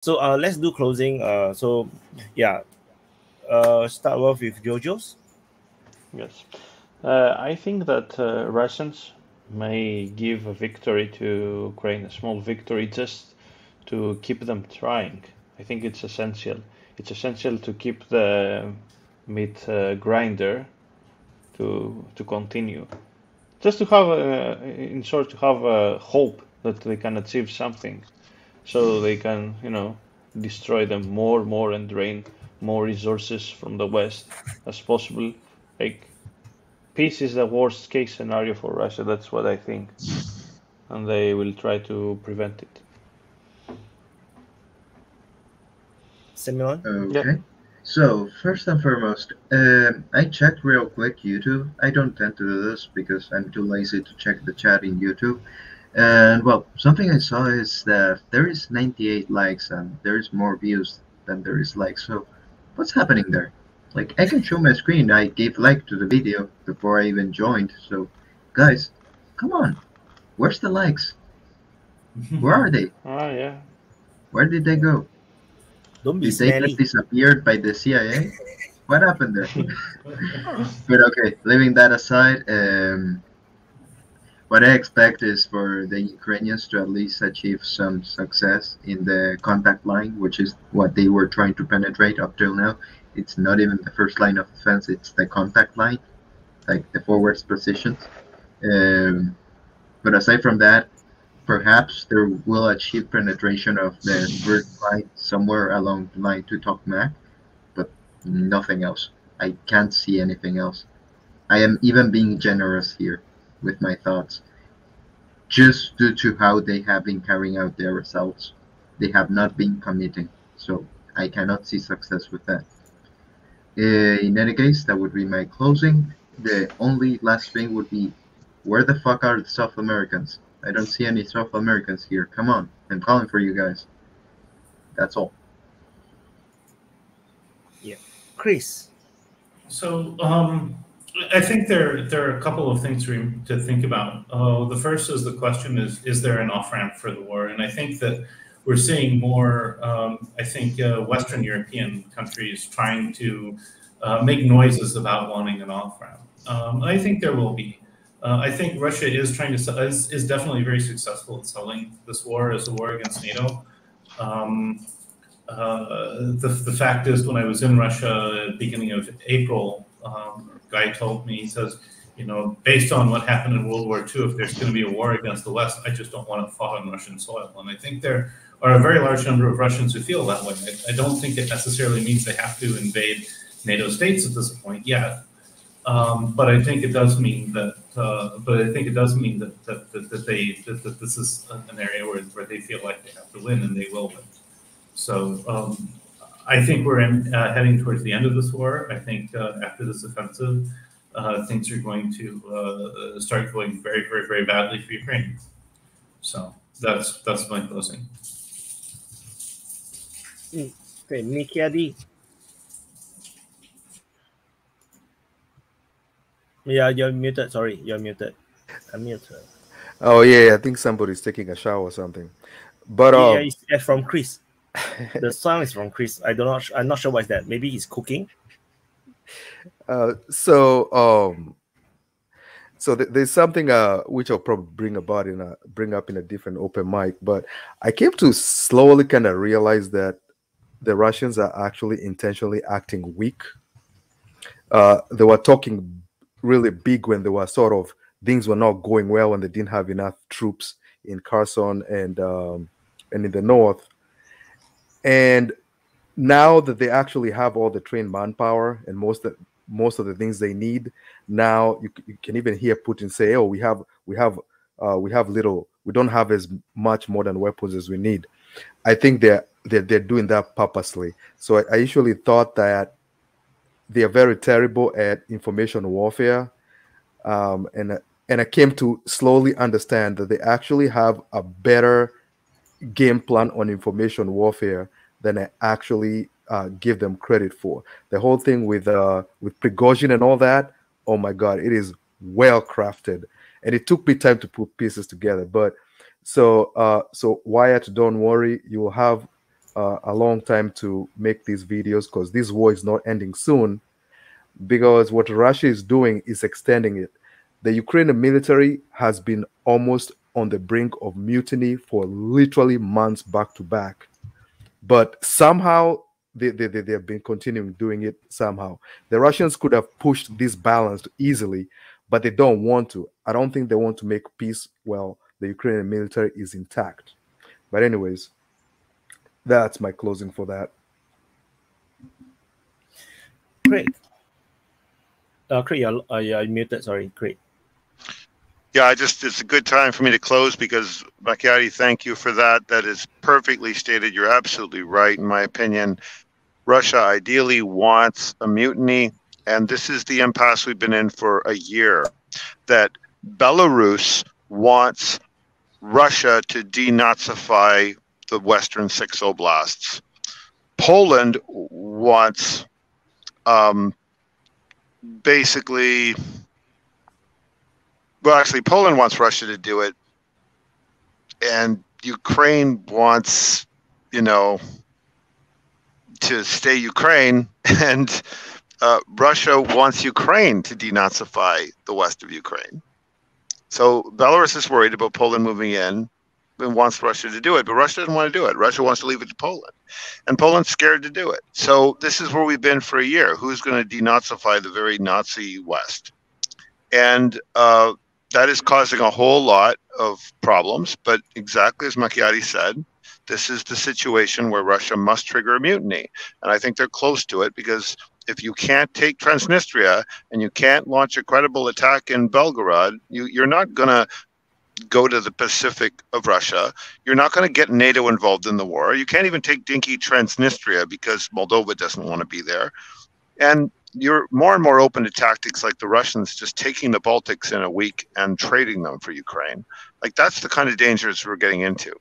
So let's do closing. So yeah, start off with Jojo's. Yes, I think that Russians may give a victory to Ukraine, a small victory, just to keep them trying. I think it's essential. It's essential to keep the meat grinder to continue, just to have, in short, to have hope that they can achieve something, so they can, destroy them more, and drain more resources from the West as possible. Like, peace is the worst case scenario for Russia. That's what I think, and they will try to prevent it. Simeon? Okay. Yep. So, first and foremost, I checked real quick YouTube. I don't tend to do this because I'm too lazy to check the chat in YouTube. And, well, something I saw is that there is 98 likes and there is more views than there is likes. So, what's happening there? Like, I can show my screen. I gave like to the video before I even joined. So, guys, come on. Where's the likes? Where are they? Ah, yeah. Where did they go? Don't be Did they smelly. get disappeared by the CIA? What happened there? But okay, leaving that aside, what I expect is for the Ukrainians to at least achieve some success in the contact line, which is what they were trying to penetrate up till now. It's not even the first line of defense, it's the contact line, like the forwards positions. But aside from that, perhaps they will achieve penetration of the third line somewhere along the line to Tokmak, but nothing else. I can't see anything else. I am even being generous here with my thoughts, just due to how they have been carrying out their results. They have not been committing, so I cannot see success with that. In any case, that would be my closing. The only last thing would be, where the fuck are the South Americans? I don't see any South Americans here. Come on, I'm calling for you guys. That's all. Yeah, Chris. So I think there are a couple of things to think about. The first is the question is there an off-ramp for the war? And I think that we're seeing more, Western European countries trying to make noises about wanting an off-ramp. I think there will be. I think Russia is trying to is definitely very successful at selling this war as a war against NATO. The fact is, when I was in Russia at the beginning of April, a guy told me, he says, based on what happened in World War II, if there's going to be a war against the West, I just don't want it fought on Russian soil. And I think there are a very large number of Russians who feel that way. I don't think it necessarily means they have to invade NATO states at this point yet. But I think it does mean that. That this is an area where they feel like they have to win, and they will win. So I think we're heading towards the end of this war. I think after this offensive, things are going to start going very, very, very badly for Ukraine. So that's my closing. Okay, Mikiadi. Yeah, you're muted. Sorry, you're muted. Unmute. Oh yeah, I think somebody's taking a shower or something. But yeah, it's from Chris. The song is from Chris. I'm not sure what's that. Maybe he's cooking. So there's something which I'll probably bring up in a different open mic. But I came to slowly kind of realize that the Russians are actually intentionally acting weak. They were talking really big when they were sort of things were not going well, when they didn't have enough troops in Kherson and in the north. And now that they actually have all the trained manpower and most of the things they need, now you can even hear Putin say, "Oh, we don't have as much modern weapons as we need." I think they're doing that purposely. So I usually thought that they are very terrible at information warfare, and I came to slowly understand that they actually have a better game plan on information warfare than I actually give them credit for. The whole thing with Prigozhin and all that, oh my God, it is well crafted, and it took me time to put pieces together. But so Wyatt, don't worry, you will have a long time to make these videos because this war is not ending soon. Because what Russia is doing is extending it. The Ukrainian military has been almost on the brink of mutiny for literally months back to back. But somehow they've been continuing doing it somehow. The Russians could have pushed this balance easily, but they don't want to. I don't think they want to make peace while the Ukrainian military is intact. But anyways, that's my closing for that. Great. Craig, you're muted. Sorry, Craig. Yeah, it's a good time for me to close because, Macchiati, thank you for that. That is perfectly stated. You're absolutely right, in my opinion. Russia ideally wants a mutiny, and this is the impasse we've been in for a year, that Belarus wants Russia to denazify the Western 6 oblasts. Poland wants basically... Well, actually, Poland wants Russia to do it, and Ukraine wants, to stay Ukraine, and Russia wants Ukraine to denazify the west of Ukraine. So Belarus is worried about Poland moving in and wants Russia to do it, but Russia doesn't want to do it. Russia wants to leave it to Poland, and Poland's scared to do it. So this is where we've been for a year. Who's going to denazify the very Nazi West? And that is causing a whole lot of problems, but exactly as Macchiati said, this is the situation where Russia must trigger a mutiny. And I think they're close to it, because if you can't take Transnistria and you can't launch a credible attack in Belgorod, you're not going to go to the Pacific of Russia. You're not going to get NATO involved in the war. You can't even take dinky Transnistria because Moldova doesn't want to be there. And you're more and more open to tactics like the Russians just taking the Baltics in a week and trading them for Ukraine. Like, that's the kind of dangers we're getting into.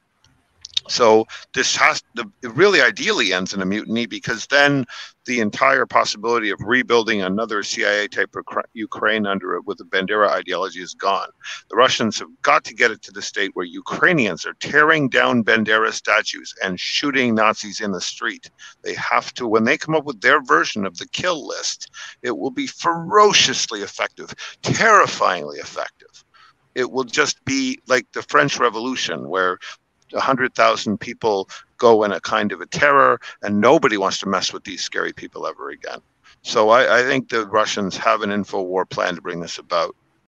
So this it really ideally ends in a mutiny, because then the entire possibility of rebuilding another CIA type of Ukraine under it with a Bandera ideology is gone. The Russians have got to get it to the state where Ukrainians are tearing down Bandera statues and shooting Nazis in the street. They have to, when they come up with their version of the kill list, it will be ferociously effective, terrifyingly effective. It will just be like the French Revolution, where 100,000 people go in a kind of a terror, and nobody wants to mess with these scary people ever again. So I think the Russians have an info war plan to bring this about.